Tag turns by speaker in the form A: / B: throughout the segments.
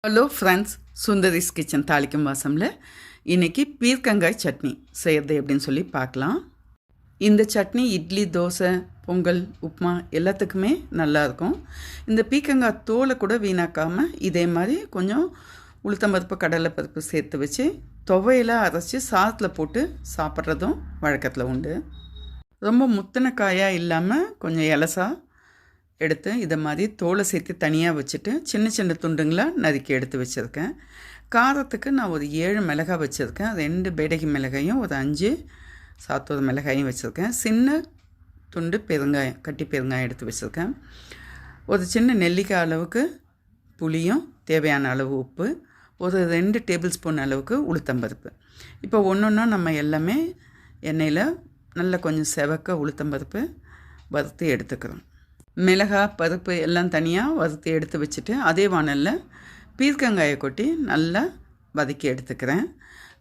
A: Hello friends, Sundari's kitchen தாளிக்கும் வாசமில் இன்றைக்கி பீர்க்கங்காய் சட்னி செய்கிறது எப்படின்னு சொல்லி பார்க்கலாம். இந்த சட்னி இட்லி, தோசை, பொங்கல், உப்புமா எல்லாத்துக்குமே நல்லாயிருக்கும். இந்த பீர்க்கங்காய் தோலை கூட வீணாக்காமல் இதே மாதிரி கொஞ்சம் உளுத்தம்பருப்பு, கடலைப்பருப்பு சேர்த்து வச்சு துவையெல்லாம் அரைச்சி சாதத்தில் போட்டு சாப்பிட்றதும் வழக்கத்தில் உண்டு. ரொம்ப முத்தின காயாக இல்லாமல் கொஞ்சம் இலசா எடுத்து இதை மாதிரி தோலை சேர்த்து தனியாக வச்சுட்டு சின்ன சின்ன துண்டுங்களாக நறுக்கி எடுத்து வச்சுருக்கேன். காரத்துக்கு நான் ஒரு 7 மிளகாய் வச்சுருக்கேன். 2 பேடகி மிளகாயும் ஒரு 5 சாத்தூர் மிளகாயும் வச்சுருக்கேன். சின்ன துண்டு பெருங்காயம், கட்டி பெருங்காயம் எடுத்து வச்சுருக்கேன். ஒரு சின்ன நெல்லிக்காய் அளவுக்கு புளியும், தேவையான அளவு உப்பு, ஒரு 2 டேபிள் ஸ்பூன் அளவுக்கு உளுத்தம்பருப்பு. இப்போ ஒன்றா நம்ம எல்லாமே எண்ணெயில் நல்லா கொஞ்சம் செவக்க உளுத்தம்பருப்பு வறுத்து எடுத்துக்கிறோம். மிளகாய், பருப்பு எல்லாம் தனியாக வறுத்து எடுத்து வச்சுட்டு அதே வானலில் பீர்க்கங்காயை கொட்டி நல்லா வதக்கி எடுத்துக்கிறேன்.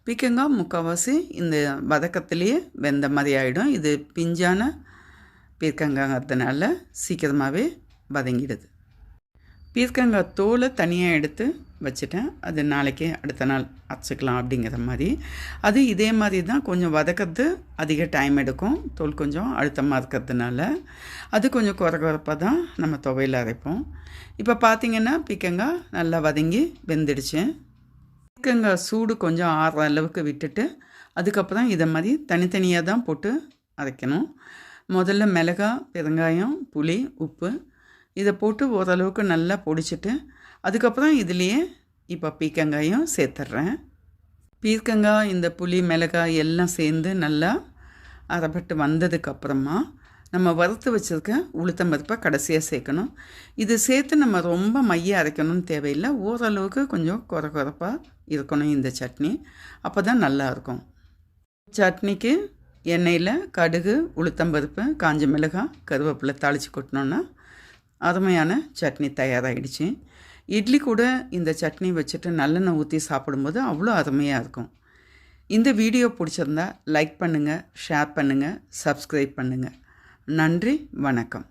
A: பீர்க்கங்காய் முக்கால்வாசி இந்த வதக்கத்துலேயே வெந்த மாதிரி ஆகிடும். இது பிஞ்சான பீர்க்கங்காய்ங்கிறதுனால சீக்கிரமாகவே வதங்கிடுது. பீர்க்கங்காய் தோலை தனியாக எடுத்து வச்சுட்டேன். அது நாளைக்கு அடுத்த நாள் அரைச்சிக்கலாம் அப்படிங்கிற மாதிரி. அது இதே மாதிரி தான், கொஞ்சம் வதக்கிறது அதிக டைம் எடுக்கும். தோல் கொஞ்சம் அழுத்தமாக இருக்கிறதுனால அது கொஞ்சம் குறப்பாக தான் நம்ம துவையில் அரைப்போம். இப்போ பார்த்திங்கன்னா பீர்க்கங்காய் நல்லா வதங்கி வெந்துடுச்சு. பீர்க்கங்காய் சூடு கொஞ்சம் ஆறுற அளவுக்கு விட்டுட்டு அதுக்கப்புறம் இதை மாதிரி தனித்தனியாக தான் போட்டு அரைக்கணும். முதல்ல மிளகாய், பெருங்காயம், புளி, உப்பு இதை போட்டு ஓரளவுக்கு நல்லா பொடிச்சிட்டு அதுக்கப்புறம் இதுலேயே இப்போ பீர்க்கங்காயும் சேர்த்துட்றேன். பீர்க்கங்காய், இந்த புளி, மிளகாய் எல்லாம் சேர்ந்து நல்லா அரைப்பட்டு வந்ததுக்கப்புறமா நம்ம வறுத்து வச்சுருக்க உளுத்தம்பருப்பை கடைசியாக சேர்க்கணும். இது சேர்த்து நம்ம ரொம்ப மைய அரைக்கணும்னு தேவையில்லை. ஓரளவுக்கு கொஞ்சம் குறப்பாக இருக்கணும் இந்த சட்னி. அப்போ தான் நல்லாயிருக்கும். சட்னிக்கு எண்ணெயில் கடுகு, உளுத்தம்பருப்பு, காஞ்ச மிளகாய், கருவேப்பிலை தாளித்து கொட்டினோன்னா அருமையான சட்னி தயாராகிடுச்சு. இட்லி கூட இந்த சட்னி வச்சுட்டு நல்லெண்ணெய் ஊற்றி சாப்பிடும்போது அவ்வளோ அருமையாக இருக்கும். இந்த வீடியோ பிடிச்சிருந்தா லைக் பண்ணுங்கள், ஷேர் பண்ணுங்கள், சப்ஸ்கிரைப் பண்ணுங்கள். நன்றி, வணக்கம்.